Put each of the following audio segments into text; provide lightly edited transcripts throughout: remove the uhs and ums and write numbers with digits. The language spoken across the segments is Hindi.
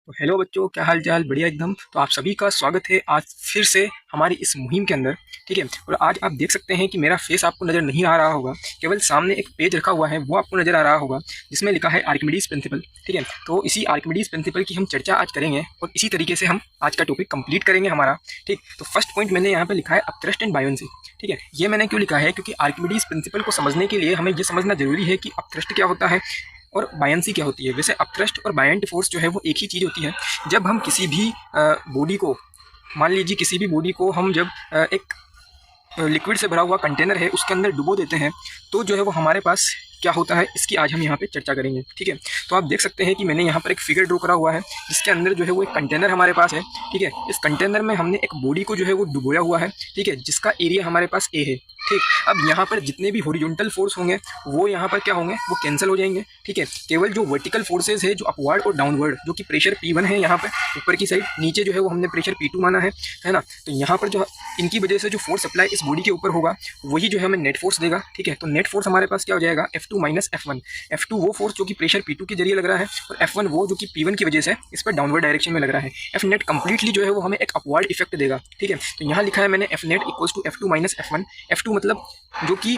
तो हेलो बच्चों, क्या हाल चाल? बढ़िया एकदम। तो आप सभी का स्वागत है आज फिर से हमारी इस मुहिम के अंदर। ठीक है। और आज आप देख सकते हैं कि मेरा फेस आपको नज़र नहीं आ रहा होगा, केवल सामने एक पेज रखा हुआ है वो आपको नज़र आ रहा होगा जिसमें लिखा है आर्किमिडीज प्रिंसिपल। ठीक है। तो इसी आर्किमिडीज प्रिंसिपल की हम चर्चा आज करेंगे और इसी तरीके से हम आज का टॉपिक कंप्लीट करेंगे हमारा। ठीक। तो फर्स्ट पॉइंट मैंने यहाँ पर लिखा है अपथ्रस्ट एंड बायोन्सी। ठीक है। ये मैंने क्यों लिखा है? क्योंकि आर्किमिडीज प्रिंसिपल को समझने के लिए हमें ये समझना जरूरी है कि अपथ्रस्ट क्या होता है और बायंसी क्या होती है। वैसे अपथ्रस्ट और बायंट फोर्स जो है वो एक ही चीज़ होती है। जब हम किसी भी बॉडी को, मान लीजिए किसी भी बॉडी को हम जब एक लिक्विड से भरा हुआ कंटेनर है उसके अंदर डुबो देते हैं तो जो है वो हमारे पास क्या होता है, इसकी आज हम यहाँ पे चर्चा करेंगे। ठीक है। तो आप देख सकते हैं कि मैंने यहाँ पर एक फिगर ड्रॉ करा हुआ है जिसके अंदर जो है वो एक कंटेनर हमारे पास है। ठीक है। इस कंटेनर में हमने एक बॉडी को जो है वो डुबोया हुआ है। ठीक है। जिसका एरिया हमारे पास ए है। ठीक। अब यहाँ पर जितने भी हॉरिजॉन्टल फोर्स होंगे वो यहाँ पर क्या होंगे, वो कैंसिल हो जाएंगे। ठीक है। केवल जो वर्टिकल फोर्सेज है, जो अपवर्ड और डाउनवर्ड, जो कि प्रेशर P1 है यहाँ पे ऊपर की साइड, नीचे जो है वो हमने प्रेशर P2 माना है ना। तो यहाँ पर जो इनकी वजह से जो फोर्स अप्लाई इस बॉडी के ऊपर होगा वही जो है हमें नेट फोर्स देगा। ठीक है। तो नेट फोर्स हमारे पास क्या हो जाएगा, F2 माइनस F1। F2 वो फोर्स जो कि प्रेशर P2 के जरिए लग रहा है और F1 वो जो कि P1 की वजह से इस पर डाउनवर्ड डायरेक्शन में लग रहा है। F नेट कंप्लीटली जो है वो हमें एक अपवर्ड इफेक्ट देगा। ठीक है। तो यहाँ लिखा है मैंने F net equals to F2 minus F1। F2 मतलब जो कि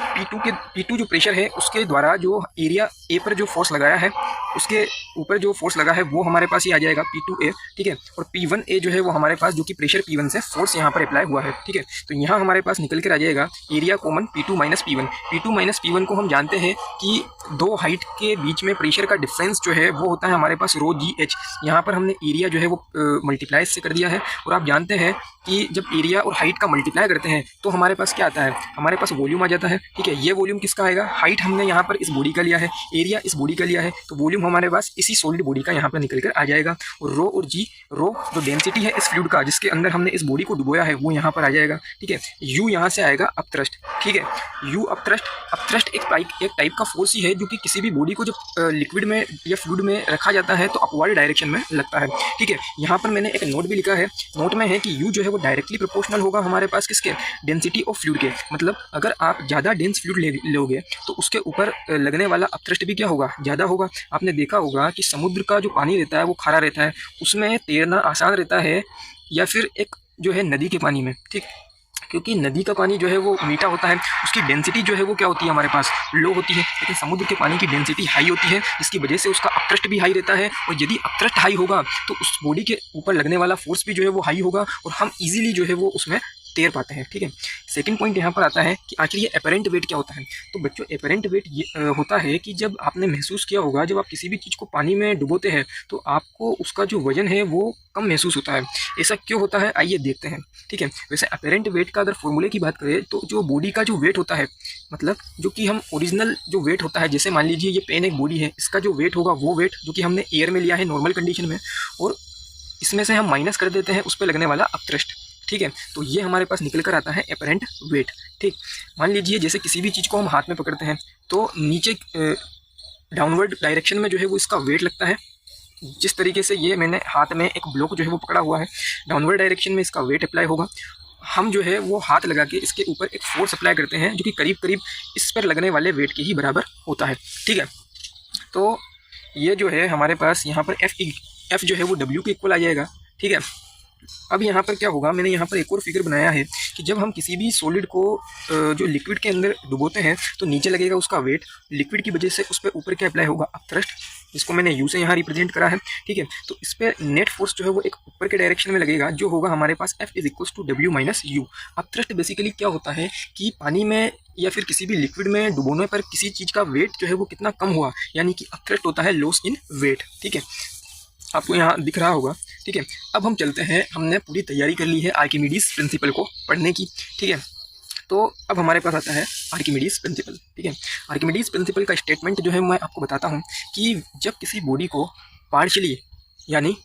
P2 जो प्रेशर है उसके द्वारा जो एरिया ए पर जो फोर्स लगाया है उसके ऊपर जो फोर्स लगा है वो हमारे पास ही आ जाएगा P2A। ठीक है। और P1A जो है वो हमारे पास जो कि प्रेशर P1 से फोर्स यहाँ पर अप्लाई हुआ है। ठीक है। तो यहाँ हमारे पास निकल कर आ जाएगा area common P2 minus P1। P2 minus P1 को हम जानते हैं कि दो हाइट के बीच में प्रेशर का डिफरेंस जो है वो होता है हमारे पास रो GH। यहाँ पर हमने एरिया जो है वो मल्टीप्लाई से कर दिया है और आप जानते हैं कि जब एरिया और हाइट का मल्टीप्लाई करते हैं तो हमारे पास क्या आता है, हमारे पास वॉल्यूम आ जाता है। ठीक है। ये वॉल्यूम किसका आएगा, हाइट हमने यहाँ पर इस बॉडी का लिया है, एरिया इस बॉडी का लिया है, तो वॉल्यूम हमारे पास इसी सॉलिड बॉडी का यहाँ पर निकल कर आ जाएगा। और रो और जी, रो जो डेंसिटी है इस फ्लूइड का जिसके अंदर हमने इस बॉडी को डुबोया है वो यहाँ पर आ जाएगा। ठीक है। यू यहाँ से आएगा अपथ्रस्ट। ठीक है। यू अपथ्रस्ट एक टाइप का फोर्स ही है जो कि किसी भी बॉडी को जब लिक्विड में या फ्लूइड में रखा जाता है तो अपवर्ड डायरेक्शन में लगता है। ठीक है। यहाँ पर मैंने एक नोट भी लिखा है, नोट में है कि यू जो है वो डायरेक्टली प्रोपोर्शनल होगा हमारे पास किसके, डेंसिटी ऑफ फ्लूइड के। मतलब अगर आप ज़्यादा डेंस फ्लूइड लोगे तो उसके ऊपर लगने वाला अपथ्रस्ट भी क्या होगा, ज़्यादा होगा। आपने देखा होगा कि समुद्र का जो पानी रहता है वो खारा रहता है, उसमें तैरना आसान रहता है या फिर एक जो है नदी के पानी में। ठीक। क्योंकि नदी का पानी जो है वो मीठा होता है, उसकी डेंसिटी जो है वो क्या होती है हमारे पास, लो होती है। लेकिन समुद्र के पानी की डेंसिटी हाई होती है जिसकी वजह से उसका अपथ्रस्ट भी हाई रहता है। और यदि अपथ्रस्ट हाई होगा तो उस बॉडी के ऊपर लगने वाला फोर्स भी जो है वो हाई होगा और हम इजीली जो है वो उसमें तैर पाते हैं। ठीक है। सेकंड पॉइंट यहाँ पर आता है कि आखिर ये एपरेंट वेट क्या होता है। तो बच्चों एपरेंट वेट ये होता है कि जब आपने महसूस किया होगा जब आप किसी भी चीज़ को पानी में डुबोते हैं तो आपको उसका जो वजन है वो कम महसूस होता है। ऐसा क्यों होता है, आइए देखते हैं। ठीक है। वैसे अपेरेंट वेट का अगर फॉर्मूले की बात करें तो जो बॉडी का जो वेट होता है, मतलब जो कि हम ओरिजिनल जो वेट होता है, जैसे मान लीजिए ये पेन एक बॉडी है, इसका जो वेट होगा वो वेट जो कि हमने एयर में लिया है नॉर्मल कंडीशन में और इसमें से हम माइनस कर देते हैं उस पर लगने वाला अपथ्रस्ट। ठीक है। तो ये हमारे पास निकल कर आता है एपरेंट वेट। ठीक। मान लीजिए जैसे किसी भी चीज़ को हम हाथ में पकड़ते हैं तो नीचे डाउनवर्ड डायरेक्शन में जो है वो इसका वेट लगता है। जिस तरीके से ये मैंने हाथ में एक ब्लॉक जो है वो पकड़ा हुआ है, डाउनवर्ड डायरेक्शन में इसका वेट अप्लाई होगा। हम जो है वो हाथ लगा के इसके ऊपर एक फोर्स अप्लाई करते हैं जो कि करीब करीब इस पर लगने वाले वेट के ही बराबर होता है। ठीक है। तो ये जो है हमारे पास यहाँ पर एफ जो है वो डब्ल्यू के इक्वल आ जाएगा। ठीक है। अब यहाँ पर क्या होगा, मैंने यहाँ पर एक और फिगर बनाया है कि जब हम किसी भी सॉलिड को जो लिक्विड के अंदर डुबोते हैं तो नीचे लगेगा उसका वेट, लिक्विड की वजह से उस पर ऊपर क्या अप्लाई होगा, अपथ्रस्ट, जिसको मैंने यू से यहाँ रिप्रेजेंट करा है। ठीक है। तो इस पर नेट फोर्स जो है वो एक ऊपर के डायरेक्शन में लगेगा जो होगा हमारे पास F is equals to W minus U. Upthrust basically क्या होता है कि पानी में या फिर किसी भी लिक्विड में डुबोने पर किसी चीज़ का वेट जो है वो कितना कम हुआ, यानी कि अपथ्रस्ट होता है लॉस इन वेट। ठीक है। आपको यहाँ दिख रहा होगा। ठीक है। अब हम चलते हैं, हमने पूरी तैयारी कर ली है आर्किमिडीज प्रिंसिपल को पढ़ने की। ठीक है। तो अब हमारे पास आता है आर्किमिडीज प्रिंसिपल। ठीक है। आर्किमिडीज प्रिंसिपल का स्टेटमेंट जो है मैं आपको बताता हूँ कि जब किसी बॉडी को पार्शियली यानी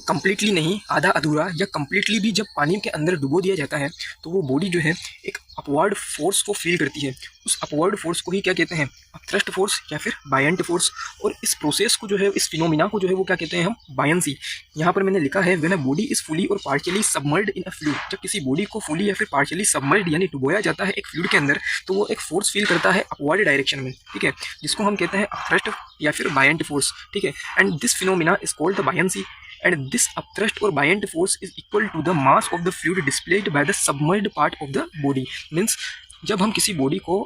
कंप्लीटली नहीं, आधा अधूरा या कंप्लीटली भी जब पानी के अंदर डुबो दिया जाता है तो वो बॉडी जो है एक अपवर्ड फोर्स को फील करती है। उस अपवर्ड फोर्स को ही क्या कहते हैं, अपथ्रस्ट फोर्स या फिर बायंट फोर्स। और इस प्रोसेस को जो है, इस फिनोमिना को जो है वो क्या कहते हैं हम, बायंसी। यहाँ पर मैंने लिखा है when a body is fully और partially submerged in a fluid. जब किसी बॉडी को फुली या फिर पार्शियली सबमर्ज्ड यानी डुबोया जाता है एक फ्लूइड के अंदर तो वो एक फोर्स फील करता है अपवर्ड डायरेक्शन में। ठीक है। जिसको हम कहते हैं अपथ्रस्ट या फिर बायंट फोर्स। ठीक है। And this phenomena is called the buoyancy. And this upthrust और buoyant force is equal to the mass of the fluid displaced by the submerged part of the body. Means जब हम किसी बॉडी को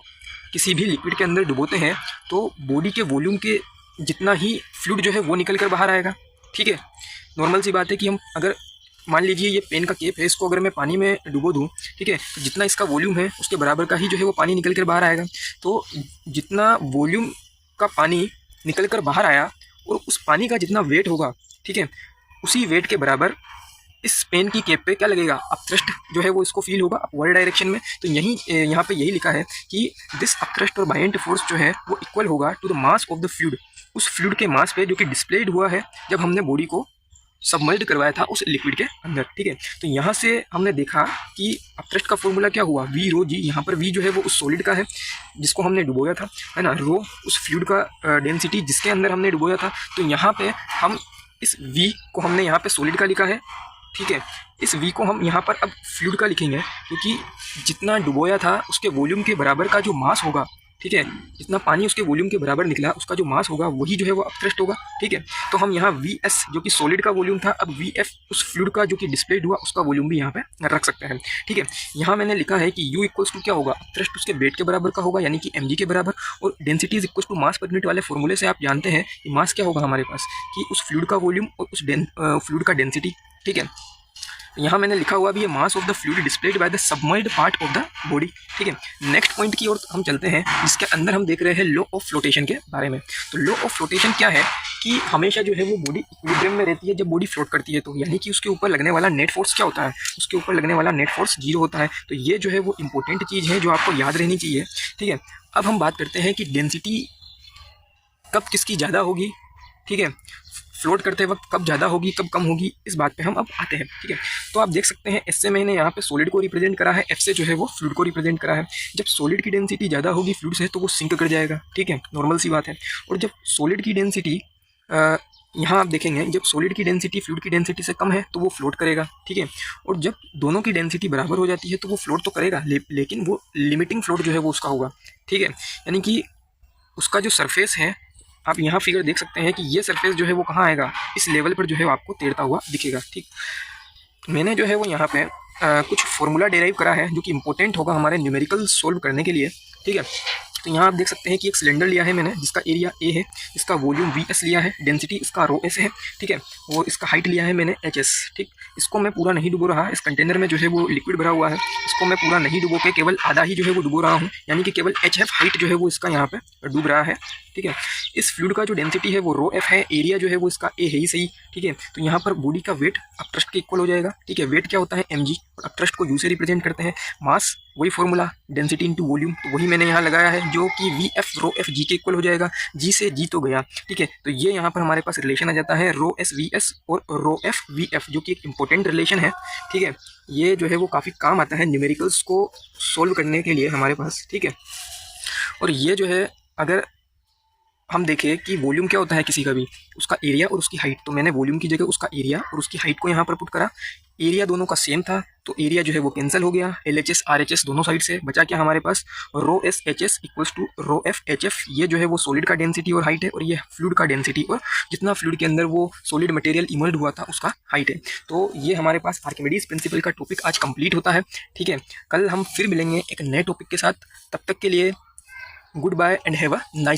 किसी भी लिक्विड के अंदर डुबोते हैं तो बॉडी के वॉल्यूम के जितना ही फ्लूइड जो है वो निकल कर बाहर आएगा। ठीक है, नॉर्मल सी बात है कि हम अगर मान लीजिए ये पेन का केप है, इसको अगर मैं पानी में डुबो दूँ, ठीक है, तो जितना इसका वॉल्यूम है उसके बराबर का ही जो है वो पानी निकल कर बाहर आएगा। तो जितना वॉल्यूम का पानी निकल कर बाहर आया और उस पानी का जितना वेट होगा, ठीक है, उसी वेट के बराबर इस पेन की केप पे क्या लगेगा, अपथ्रस्ट जो है वो इसको फील होगा अपवर्ड डायरेक्शन में। तो यही यहाँ पे यही लिखा है कि दिस अपथ्रस्ट और बायंट फोर्स जो है वो इक्वल होगा to the mass of the fluid, उस फ्लूइड के मास पे जो कि डिस्प्लेड हुआ है जब हमने बॉडी को सबमर्ज करवाया था उस लिक्विड के अंदर। ठीक है, तो यहाँ से हमने देखा कि अपथ्रस्ट का फॉर्मूला क्या हुआ, वी रो जी। यहाँ पर वी जो है वो उस सॉलिड का है जिसको हमने डुबोया था, है ना, रो उस फ्लूइड का डेंसिटी जिसके अंदर हमने डुबोया था। तो यहाँ पे हम इस वी को हमने यहाँ पे सॉलिड का लिखा है। ठीक है, इस वी को हम यहाँ पर अब फ्लूइड का लिखेंगे क्योंकि जितना डुबोया था उसके वॉल्यूम के बराबर का जो मास होगा, ठीक है, जितना पानी उसके वॉल्यूम के बराबर निकला उसका जो मास होगा वही जो है वो अपथ्रस्ट होगा। ठीक है, तो हम यहाँ वी एस जो कि सॉलिड का वॉल्यूम था, अब वी एफ उस फ्लूइड का जो कि डिस्प्लेड हुआ उसका वॉल्यूम भी यहाँ पे रख सकते हैं। ठीक है, यहाँ मैंने लिखा है कि यू इक्वल्स टू क्या होगा, अपथ्रस्ट उसके वेट के बराबर का होगा यानी कि mg के बराबर, और density is equals to mass per unit वाले फॉर्मूले से आप जानते हैं कि मास क्या होगा हमारे पास, कि उस फ्लूइड का वॉल्यूम और उस फ्लूइड का डेंसिटी। ठीक है, यहाँ मैंने लिखा हुआ भी है मास of the fluid displaced by the submerged part of the body. ठीक है, नेक्स्ट पॉइंट की ओर हम चलते हैं जिसके अंदर हम देख रहे हैं लॉ ऑफ फ्लोटेशन के बारे में। तो लॉ ऑफ फ्लोटेशन क्या है कि हमेशा जो है वो बॉडी इक्विलिब्रियम में रहती है जब बॉडी फ्लोट करती है, तो यानी कि उसके ऊपर लगने वाला नेट फोर्स क्या होता है, उसके ऊपर लगने वाला नेट फोर्स 0 होता है। तो ये जो है वो इंपॉर्टेंट चीज़ है जो आपको याद रहनी चाहिए। ठीक है, अब हम बात करते हैं कि डेंसिटी कब किसकी ज़्यादा होगी, ठीक है, फ्लोट करते वक्त कब ज़्यादा होगी कब कम होगी, इस बात पे हम अब आते हैं। ठीक है, तो आप देख सकते हैं एस से मैंने यहाँ पे सॉलिड को रिप्रेजेंट करा है, एफ से जो है वो फ्लूइड को रिप्रेजेंट करा है। जब सॉलिड की डेंसिटी ज़्यादा होगी फ्लूइड से तो वो सिंक कर जाएगा, ठीक है, नॉर्मल सी बात है। और जब सॉलिड की डेंसिटी यहाँ आप देखेंगे जब सॉलिड की डेंसिटी फ्लूइड की डेंसिटी से कम है तो वो फ्लोट करेगा। ठीक है, और जब दोनों की डेंसिटी बराबर हो जाती है तो वो फ्लोट तो करेगा लेकिन वो लिमिटिंग फ्लोट जो है वो उसका होगा। ठीक है, यानी कि उसका जो सरफेस है, आप यहाँ फिगर देख सकते हैं कि ये सरफेस जो है वो कहाँ आएगा, इस लेवल पर जो है आपको तैरता हुआ दिखेगा। ठीक, मैंने जो है वो यहाँ पे कुछ फॉर्मूला डेराइव करा है जो कि इंपॉर्टेंट होगा हमारे न्यूमेरिकल सोल्व करने के लिए। ठीक है, तो यहाँ आप देख सकते हैं कि एक सिलेंडर लिया है मैंने जिसका एरिया ए है, इसका वॉल्यूम वी एस लिया है, डेंसिटी इसका रो एस है। ठीक है, और इसका हाइट लिया है मैंने एच एस। ठीक, इसको मैं पूरा नहीं डुबो रहा, इस कंटेनर में जो है वो लिक्विड भरा हुआ है, इसको मैं पूरा नहीं डुबो के केवल आधा ही जो है वो डुबो रहा हूँ, यानी कि केवल एच एफ हाइट जो है वो इसका यहाँ पे डूब रहा है। ठीक है, इस फ्लूइड का जो डेंसिटी है वो रो एफ है, एरिया जो है वो इसका ए है ही सही। ठीक है, तो यहाँ पर बॉडी का वेट अपथ्रस्ट के इक्वल हो जाएगा। ठीक है, वेट क्या होता है mg, और अपथ्रस्ट को u से रिप्रेजेंट करते हैं, मास वही फॉर्मूला डेंसिटी इंटू वॉल्यूम, तो वही मैंने यहाँ लगाया है जो कि वी एफ रो एफ जी के इक्वल हो जाएगा। जी से जी तो गया। ठीक है, तो ये यहाँ पर हमारे पास रिलेशन आ जाता है रो एस वी एस और रो एफ वी एफ, जो कि एक इंपॉर्टेंट रिलेशन है। ठीक है, ये जो है वो काफ़ी काम आता है न्यूमेरिकल्स को सोल्व करने के लिए हमारे पास। ठीक है, और ये जो है अगर हम देखें कि वॉल्यूम क्या होता है किसी का भी, उसका एरिया और उसकी हाइट, तो मैंने वॉल्यूम की जगह उसका एरिया और उसकी हाइट को यहाँ पर पुट करा। एरिया दोनों का सेम था तो एरिया जो है वो कैंसिल हो गया, L H S R H S दोनों साइड से बचा क्या हमारे पास, rho S H S equals to rho F H F. ये जो है वो सॉलिड का डेंसिटी और हाइट है, और ये फ्लूइड का डेंसिटी और जितना फ्लूइड के अंदर वो सॉलिड मटेरियल इमर्ज हुआ था उसका हाइट है। तो ये हमारे पास आर्किमिडीज प्रिंसिपल का टॉपिक आज कंप्लीट होता है। ठीक है, कल हम फिर मिलेंगे एक नए टॉपिक के साथ, तब तक के लिए goodbye and have a nice